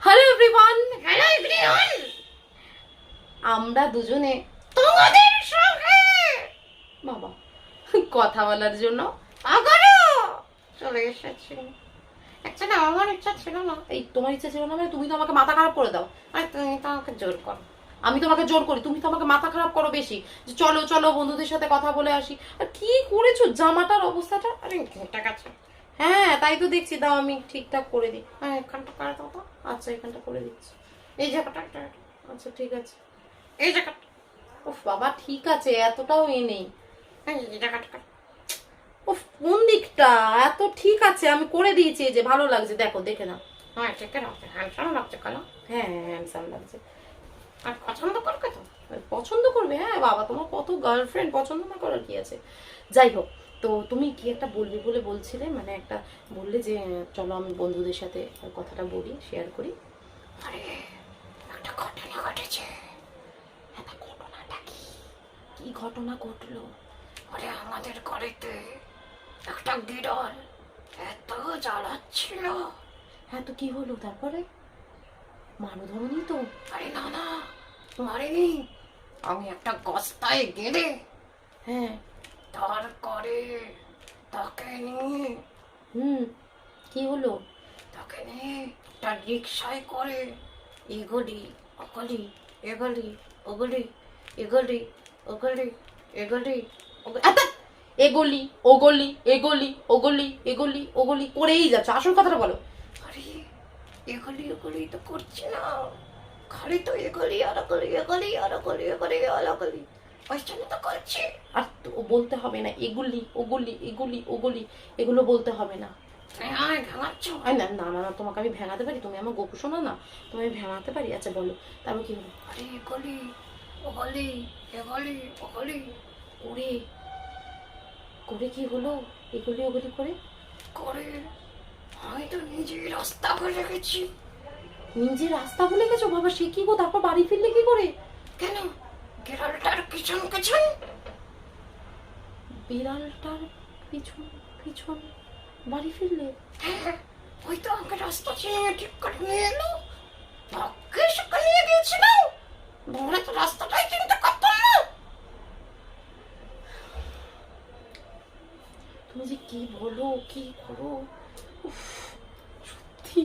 Hello everyone, আমরা দুজনে তোমাদের সঙ্গে বাবা কথা বলার জন্য আবারও চলে এসেছি। অ্যাকচুয়ালি আমার ইচ্ছা ছিল না। এই তোমার ইচ্ছা ছিল না মানে তুমি তো আমাকে মাথা খারাপ করে দাও। আরে তুমি তো আমাকে জোর করো। আমি তোমাকে জোর করি, তুমি তো আমাকে মাথা খারাপ করো বেশি, যে চলো চলো বন্ধুদের সাথে কথা বলে আসি। আর কি করেছো জামাটার অবস্থাটা? আরে ঠিক আছে, হ্যাঁ তাই তো দেখছি। দাও আমি ঠিকঠাক করে দিই। হ্যাঁ এখানটা করে দাও তো। আচ্ছা এখানটা করে দিচ্ছি। এই জায়গাটা আচ্ছা ঠিক আছে। এই জায়গাটা উফ বাবা ঠিক আছে, এতটাও নেই। হ্যাঁ এই জায়গাটা উফ কোন দিকটা? এত ঠিক আছে আমি করে দিয়েছি। যে ভালো লাগছে, দেখো দেখে নাও। হ্যাঁ ঠিক আছে, হ্যান্ডসাম লাগছে কালো। হ্যাঁ হ্যান্ডসাম লাগছে। আর পছন্দ করবে তো? পছন্দ করবে, হ্যাঁ বাবা তোমার কত গার্লফ্রেন্ড, পছন্দ না করার কি আছে। যাই হোক, তো তুমি কি একটা বলবে বলে বলছিলে, মানে একটা বললে যে চলো আমি বন্ধুদের সাথে কথাটা বলি, শেয়ার করি। আরে একটা ঘটনা ঘটেছে। একটা ঘটনাটা কি? কি ঘটনা ঘটলো? আরে আমাদের ঘরেতে একটা বিড়াল এত জ্বালাচ্ছিল। হ্যাঁ তো কি হলো তারপরে? মারো ধরনি তো? আরে না না, মারিনি। আমি একটা গস্তায় গেলে, হ্যাঁ তারপরে তাকে নিয়ে কি হলো? তাকে নিয়ে একটা রিক্সায় করে এগলি অগলি এগলি ওগলি এগলি ওগলি এগলি এগলি ওগলি এগলি ওগলি এগলি ওগলি করেই যাচ্ছে। আসল কথাটা বলো। আরে এগলি ওগলি তো করছি না, খালি তো এগলি আর অগলি এগলি আর অগলি এগলি আর অগলি ওই জন্য তো করছি। আর তো বলতে হবে না এগুলি ওগুলি এগুলি ওগুলি, এগুলো বলতে হবে না। না না না না, তোমাকে আমি ভেঙাতে পারি? তুমি আমার গোপু শোনো না, তুমি আমি ভেঙাতে পারি? আচ্ছা বলো তারপর কি হলো? আরে এগলি ওগলি এগলি ওগলি ওরে করে কি হলো? এগুলি ওগুলি করে করে আমি তো নিজেই রাস্তা ভুলে গেছি। নিজে রাস্তা ভুলে গেছো? বাবা সে কি গো, তারপর বাড়ি ফিরলে কি করে? কেন? বিড়ালটার পিছন পিছন। বিড়ালটার পিছন পিছন বাড়ি ফিরলে? হ্যাঁ ওই তো আমাকে রাস্তা চিনে ঠিক করে নিয়ে এলো। ভাগ্যে সেখানে নিয়ে গিয়েছিলাম, বলে তো রাস্তাটাই চিনতে পারতাম না। তুমি যে কি বলো কি করো,